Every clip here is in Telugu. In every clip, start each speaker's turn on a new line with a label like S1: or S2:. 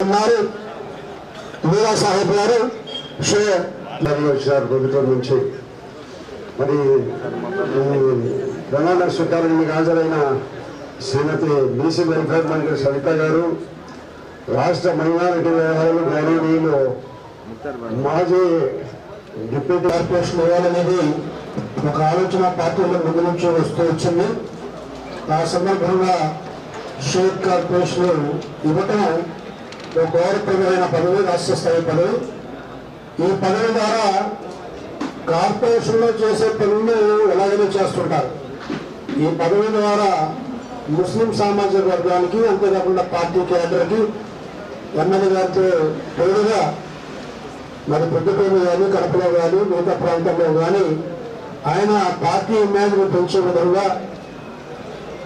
S1: ఉన్నారు. మీరా సాహెబ్ గారు
S2: వచ్చారు ప్రభుత్వం నుంచి. మరి ప్రమాణ స్వీకారానికి హాజరైన శ్రీమతి బీసీ వెల్ఫేర్ మంత్రి సవిత గారు, రాష్ట్ర మైనారిటీ వ్యవహారాలు గౌరవనీయులు మాజీ డిప్యూటీ
S1: కార్పొరేషన్ ఇవ్వాలనేది ఒక ఆలోచన పార్టీలో ముందు నుంచి వస్తూ వచ్చింది. ఆ సందర్భంగా షేక్ కార్పొరేషన్ ఇవ్వటం ఒక గౌరవప్రదమైన పదవి, రాష్ట్ర స్థాయి పదవి. ఈ పదవి ద్వారా కార్పొరేషన్లో చేసే పనులు ఎలాగైనా చేస్తుంటారు. ఈ పదవి ద్వారా ముస్లిం సామాజిక వర్గానికి, అంతేకాకుండా పార్టీ కేడర్కి, ఎమ్మెల్యే గారితో తోడుగా మరి పెద్దపల్లి కానీ, కడపలో కానీ, మిగతా ప్రాంతంలో కానీ ఆయన పార్టీ ఇమేజ్ను పెంచే విధంగా,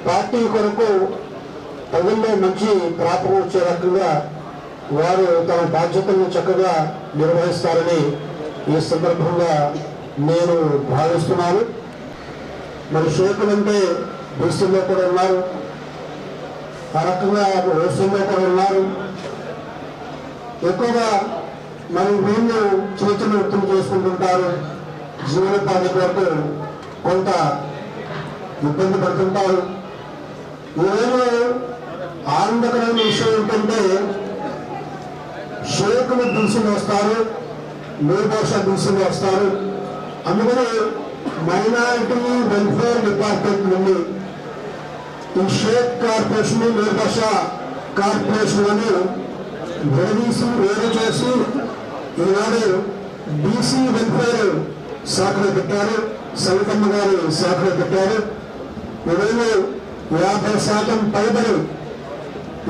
S1: పార్టీ కొరకు ప్రజల్లో మంచి ప్రాపకం వచ్చే రకంగా వారు తమ బాధ్యతలను చక్కగా నిర్వహిస్తారని ఈ సందర్భంగా నేను భావిస్తున్నాను. మరి షేకులంటే బీసీలో కూడా ఉన్నారు, ఆ రకంగా ఓసీలో కూడా ఉన్నారు. ఎక్కువగా మరి వీళ్ళు చేతులు వృత్తులు చేసుకుంటుంటారు, జీవనోపాధి కొరకు కొంత ఇబ్బంది పడుతుంటారు. ఈరోజు ఆనందకరమైన విషయం ఏంటంటే షేకులు బీసీలు వస్తారు, మేల్భాష బీసీలు వస్తారు. అందుకని మైనారిటీ వెల్ఫేర్ డిపార్ట్మెంట్ నుండి ఈ షేక్ కార్పొరేషన్, మేల్భాష కార్పొరేషన్ అని వేరు చేసి ఈనాడు బీసీ వెల్ఫేర్ శాఖలో పెట్టారు, సవితమ్మ గారి శాఖలో పెట్టారు. ఈరోజు 50% పైబడి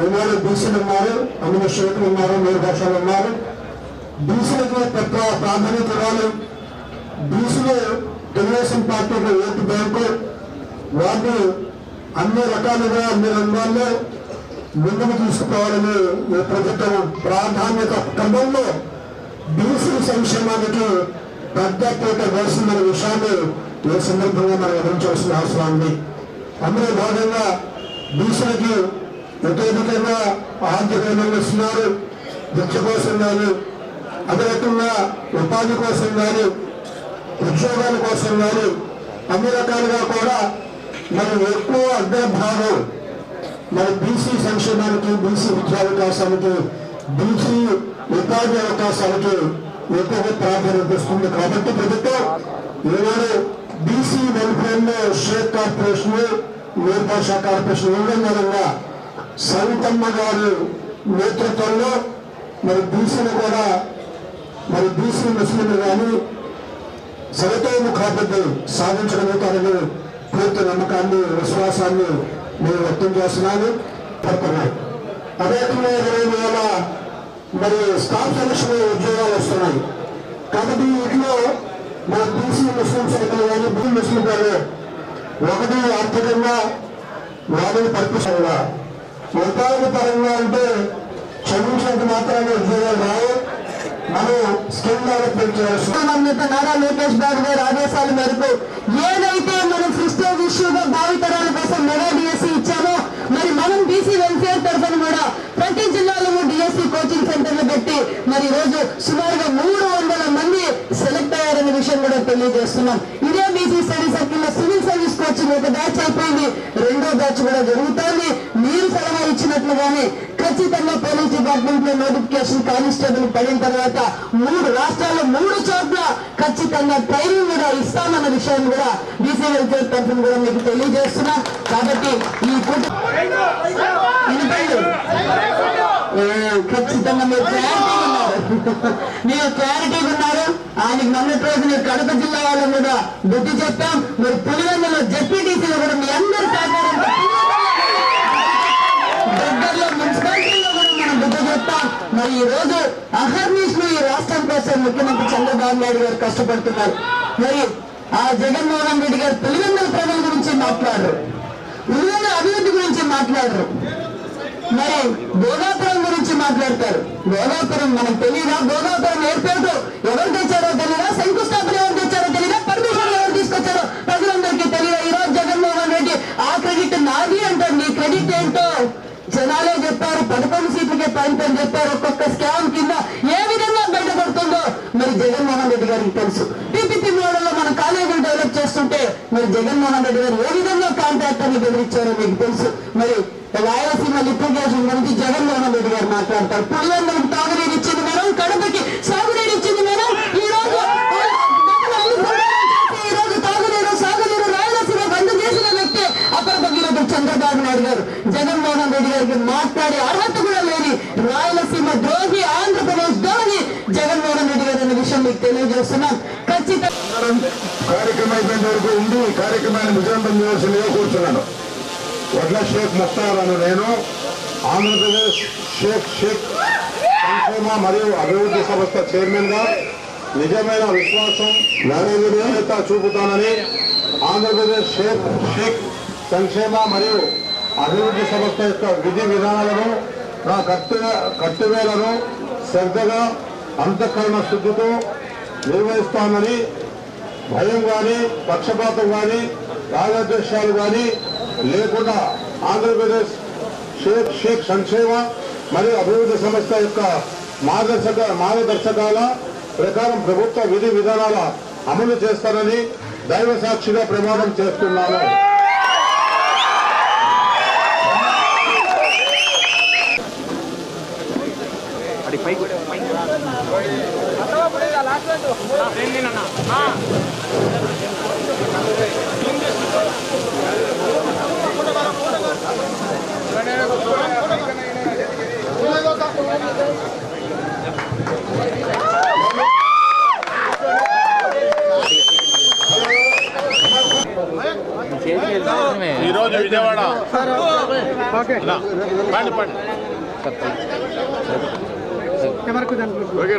S1: ఈనాడు బీసీలు ఉన్నారు, అందులో షేకులు ఉన్నారు, మేల్భాషలు ఉన్నారు. బీసీలకి పెద్ద ప్రాధాన్యత ఇవ్వాలి. బీసీలు తెలుగుదేశం పార్టీకి ఓటు బ్యాంకు, వాటిని అన్ని రకాలుగా అన్ని రంగాల్లో ముందుకు తీసుకుపోవాలని ఈ ప్రభుత్వం ప్రాధాన్యత క్రమంలో బీసీ సంక్షేమానికి పెద్ద పీట వేసిందనే విషయాన్ని ఈ సందర్భంగా మనం గమనించాల్సిన అవసరం ఉంది. అందులో భాగంగా బీసీలకి యథోధికంగా ఆర్థిక ఇస్తున్నారు, విద్య కోసం కానీ, అదే రకంగా ఉపాధి కోసం కానీ, ఉద్యోగాల కోసం కానీ అన్ని రకాలుగా కూడా మనం ఎక్కువ అగ్రభాగం మరి బీసీ సంక్షేమానికి, బీసీ విద్యావకాశానికి, బీసీ ఉపాధి అవకాశాలకి ఎక్కువగా ప్రాధాన్యత ఇస్తుంది. కాబట్టి ప్రభుత్వం ఈనాడు బీసీ వెల్ఫేర్లో షేక్ కార్పొరేషన్, మేల్భాష కార్పొరేషన్ విధంగా సవితమ్మ గారి నేతృత్వంలో మరి బీసీలు కూడా మరి బీసీ ముస్లింలు కానీ సర్వతోముఖాభివృద్ధి సాధించగలుగుతారని పూర్తి నమ్మకాన్ని, విశ్వాసాన్ని నేను వ్యక్తం చేస్తున్నాను. అదే రకంగా 20,000 మరి స్టాఫ్ సెలక్షన్ ఉద్యోగాలు వస్తున్నాయి. కాబట్టి వీటిలో మన బీసీ ముస్లింస్ కానీ బీ ముస్లిం కానీ ఒకటి ఆర్థికంగా వారిని పరిపిస్తారుగా, ఉపాధి పరంగా అంటే క్షమించినంత మాత్రాన్ని ఉద్యోగాలు రావు. మనం స్కిల్ డెవలప్మెంట్ చేయాలి. నారా లోకేష్ బాబు గారి ఆదేశాల మేరకు ఏదైతే మనం ప్రెస్టీజ్ ఇష్యూగా భావితరాల కోసం మెగా డిఎస్సీ ఇచ్చామో, మరి మనం బీసీ వెల్ఫేర్ తరఫున కూడా ప్రతి జిల్లాలో డిఎస్సీ కోచింగ్ సెంటర్లు పెట్టి మరి రోజు సుమారుగా 300 మంది సెలెక్ట్ అయ్యారనే విషయం కూడా తెలియజేస్తున్నాం. ఇదే బీసీ స్టడీ సర్కిల్ లో సివిల్ సర్వీస్ కోచింగ్ ఒక బ్యాచ్ అయిపోయింది, రెండో బ్యాచ్ కూడా జరుగుతోంది. మీరు సలహా ఇచ్చినట్లుగానే ఖచ్చితంగా పోలీస్ డిపార్ట్మెంట్ లో నోటిఫికేషన్ కానిస్టేబుల్ పడిన తర్వాత 3 రాష్ట్రాల్లో 3 చోట్ల ఖచ్చితంగా ట్రైనింగ్ కూడా ఇస్తామన్న విషయాన్ని కూడా బీసీ వెల్ఫేర్ తరఫున కూడా మీకు తెలియజేస్తున్నాం. కాబట్టి ఈ ఖచ్చితంగా మీరు క్లారిటీగా ఉన్నారు. ఆయనకి మొన్నటి రోజు నేను కడప జిల్లా వాళ్ళని కూడా గుర్తు చెప్పాం. మరి పులివెందులో జెడ్పీటీసీలో కూడా మీ అందరూ సహకారంతో దగ్గరలో మున్సిపాలిటీలో కూడా మనం గుర్తు చెప్తాం. మరి ఈ రోజు అహర్నిశలు ఈ రాష్ట్రం కోసం ముఖ్యమంత్రి చంద్రబాబు నాయుడు గారు కష్టపడుతున్నారు. మరి ఆ జగన్మోహన్ రెడ్డి గారు పులివెందుల ప్రజల గురించి మాట్లాడరు, పులివెందుల అభివృద్ధి గురించి మాట్లాడరు. మరి భోగాపురం గురించి మాట్లాడతారు. భోగాపురం మనకు తెలియదా? భోగాపురం ఏర్పాటు ఎవరు తెచ్చారో తెలియదా? శంకుస్థాపన ఎవరు తెచ్చారో తెలియదా? పర్మిషన్ ఎవరు తీసుకొచ్చారో ప్రజలందరికీ తెలియదా? ఈ రోజు జగన్మోహన్ రెడ్డి ఆ క్రెడిట్ నాది అంటారు. నీ క్రెడిట్ ఏంటో జనాలే చెప్పారు. 11 సీట్లకే పాయింట్ అని చెప్పారు. ఒక్కొక్క స్కామ్ కింద ఏ విధంగా బయటపడుతుందో మరి జగన్మోహన్ రెడ్డి గారికి తెలుసు. పీపీపీ మోడల్లో మన కాలేజీలు డెవలప్ చేస్తుంటే మరి జగన్మోహన్ రెడ్డి గారు ఏ విధంగా కాంట్రాక్టర్ని బెదిరించారో మీకు తెలుసు. మరి రాయలసీమ లిప్రిగేషన్ గురించి జగన్మోహన్ రెడ్డి గారు మాట్లాడతారు. పులివెందులకు తాగునీరు ఇచ్చింది మేడం, కడపకి సాగునీరు ఇచ్చింది మేడం. ఈ రోజు తాగునీరు సాగునీరు రాయలసీమకు అందజేసిన వ్యక్తి అపర భగీరథుడు చంద్రబాబు నాయుడు గారు. జగన్మోహన్ రెడ్డి గారికి మాట్లాడే అర్హత కూడా లేని రాయలసీమ ద్రోహి, ఆంధ్రప్రదేశ్ ద్రోహి జగన్మోహన్ రెడ్డి గారు అనే విషయం మీకు తెలియజేస్తున్నాం. ఖచ్చితంగా
S2: కార్యక్రమం అయిపోయిన వరకు ఉండి కార్యక్రమాన్ని విజయవంతం చేయాల్సిందిగా కూర్చున్నాను. వడ్ల షేక్ ముఖ్తార్ అని నేను ఆంధ్రప్రదేశ్ షేక్ సంక్షేమ మరియు అభివృద్ధి సంస్థ చైర్మన్ గా నిజమైన విశ్వాసం నాణ్యత చూపుతానని ఆంధ్రప్రదేశ్ షేక్ సంక్షేమ మరియు అభివృద్ధి సంస్థ యొక్క విధి విధానాలను నా కర్తవ్యాలను శ్రద్ధగా అంతఃకరణ శుద్ధితో నిర్వహిస్తానని భయం కానీ పక్షపాతం కానీ రాగద్వేషాలు కానీ లేకుండా ఆంధ్రప్రదేశ్ షేక్ సంక్షేమ మరియు అభివృద్ధి సంస్థ యొక్క మార్గదర్శకాల ప్రకారం ప్రభుత్వ విధి విధానాల అమలు చేస్తానని దైవ సాక్షిగా ప్రమాణం చేస్తున్నాను.
S3: ఈరోజు విజయవాడ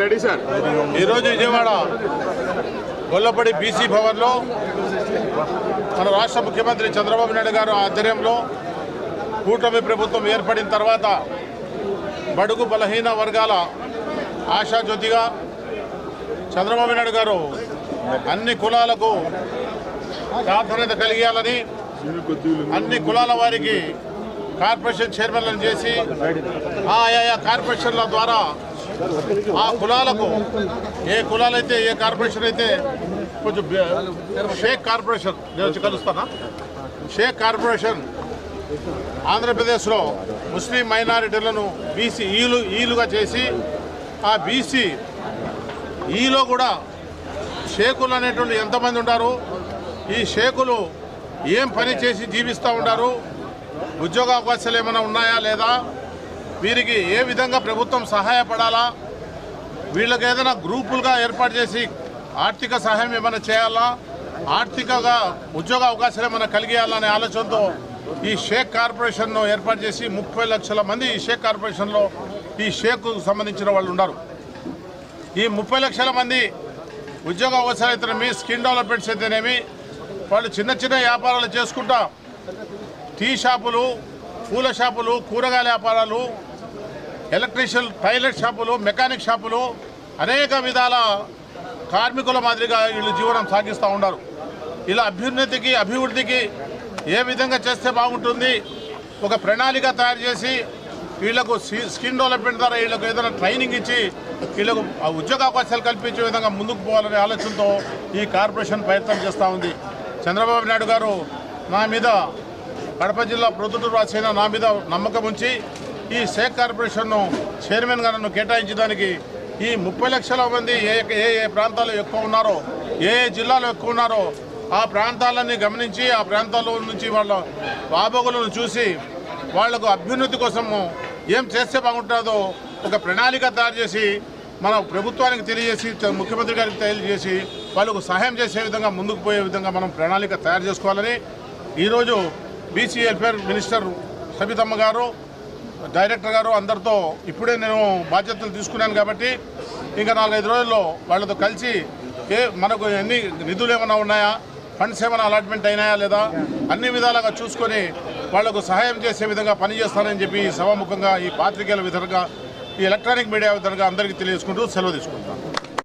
S3: రెడీ సార్. ఈరోజు విజయవాడ గొల్లపడి బీసీ భవన్లో మన రాష్ట్ర ముఖ్యమంత్రి చంద్రబాబు నాయుడు గారు ఆధ్వర్యంలో కూటమి ప్రభుత్వం ఏర్పడిన తర్వాత బడుగు బలహీన వర్గాల ఆశాజ్యోతిగా చంద్రబాబు నాయుడు గారు అన్ని కులాలకు ప్రాధాన్యత కలిగేయాలని అన్ని కులాల వారికి కార్పొరేషన్ చైర్మన్లను చేసి ఆయా కార్పొరేషన్ల ద్వారా ఆ కులాలకు ఏ కులాలైతే ఏ కార్పొరేషన్ అయితే కొంచెం షేక్ కార్పొరేషన్ నేను వచ్చి కలుస్తానా షేక్ కార్పొరేషన్ ఆంధ్రప్రదేశ్లో ముస్లిం మైనారిటీలను బీసీ ఈలుగా చేసి ఆ బీసీ ఈలో కూడా షేకులు అనేటువంటి ఎంతమంది ఉంటారు, ఈ షేకులు ఏం పని చేసి జీవిస్తూ ఉంటారు, ఉద్యోగ అవకాశాలు ఏమైనా ఉన్నాయా లేదా, వీరికి ఏ విధంగా ప్రభుత్వం సహాయపడాలా, వీళ్ళకి ఏదైనా గ్రూపులుగా ఏర్పాటు చేసి ఆర్థిక సహాయం ఏమైనా చేయాలా, ఆర్థికంగా ఉద్యోగ అవకాశాలు ఏమైనా కలిగేయాలనే ఆలోచనతో ఈ షేక్ కార్పొరేషన్ను ఏర్పాటు చేసి 30 లక్షల మంది ఈ షేక్ కార్పొరేషన్లో ఈ షేక్కు సంబంధించిన వాళ్ళు ఉన్నారు. ఈ 30 లక్షల మంది ఉద్యోగ అవకాశాలు అయితేనేమి, స్కిల్ డెవలప్మెంట్స్ అయితేనేమి, వాళ్ళు చిన్న చిన్న వ్యాపారాలు చేసుకుంటా టీ షాపులు, పూల షాపులు, కూరగాయల వ్యాపారాలు, ఎలక్ట్రీషియన్, టైలర్ షాపులు, మెకానిక్ షాపులు, అనేక విధాల కార్మికుల మాదిరిగా వీళ్ళు జీవనం సాగిస్తూ ఉన్నారు. ఇలా అభివృద్ధికి ఏ విధంగా చేస్తే బాగుంటుంది, ఒక ప్రణాళిక తయారు చేసి వీళ్లకు స్కిల్ డెవలప్మెంట్ ద్వారా వీళ్ళకు ఏదైనా ట్రైనింగ్ ఇచ్చి వీళ్ళకు ఉద్యోగ అవకాశాలు కల్పించే విధంగా ముందుకు పోవాలనే ఆలోచనతో ఈ కార్పొరేషన్ ప్రయత్నం చేస్తూ ఉంది. చంద్రబాబు నాయుడు గారు నా మీద, కడప జిల్లా ప్రొద్దుటూరు వాసైన నా మీద నమ్మకం ఉంచి ఈ షేక్ కార్పొరేషన్ను చైర్మన్గా నన్ను కేటాయించడానికి ఈ 30 లక్షల మంది ఏ ప్రాంతాల్లో ఎక్కువ ఉన్నారో, ఏ జిల్లాలో ఎక్కువ ఉన్నారో ఆ ప్రాంతాలన్నీ గమనించి ఆ ప్రాంతాల్లో నుంచి వాళ్ళ బాబోగులను చూసి వాళ్లకు అభ్యున్నతి కోసము ఏం చేస్తే బాగుంటుందో ఒక ప్రణాళిక తయారు చేసి మన ప్రభుత్వానికి తెలియజేసి, ముఖ్యమంత్రి గారికి తెలియజేసి వాళ్ళకు సహాయం చేసే విధంగా ముందుకు పోయే విధంగా మనం ప్రణాళిక తయారు చేసుకోవాలని ఈరోజు బీసీ వెల్ఫేర్ మినిస్టర్ సబితమ్మ గారు, డైరెక్టర్ గారు అందరితో ఇప్పుడే నేను బాధ్యతలు తీసుకున్నాను కాబట్టి ఇంకా 4-5 రోజుల్లో వాళ్ళతో కలిసి మనకు ఎన్ని నిధులు ఏమైనా ఉన్నాయా, ఫండ్స్ ఏమైనా అలాట్మెంట్ అయినాయా లేదా అన్ని విధాలుగా చూసుకొని వాళ్లకు సహాయం చేసే విధంగా పనిచేస్తానని చెప్పి ఈ సభాముఖంగా ఈ పాత్రికేయుల విధంగా ఈ ఎలక్ట్రానిక్ మీడియా విధంగా అందరికీ తెలియజేసుకుంటూ సెలవు తీసుకుంటాను.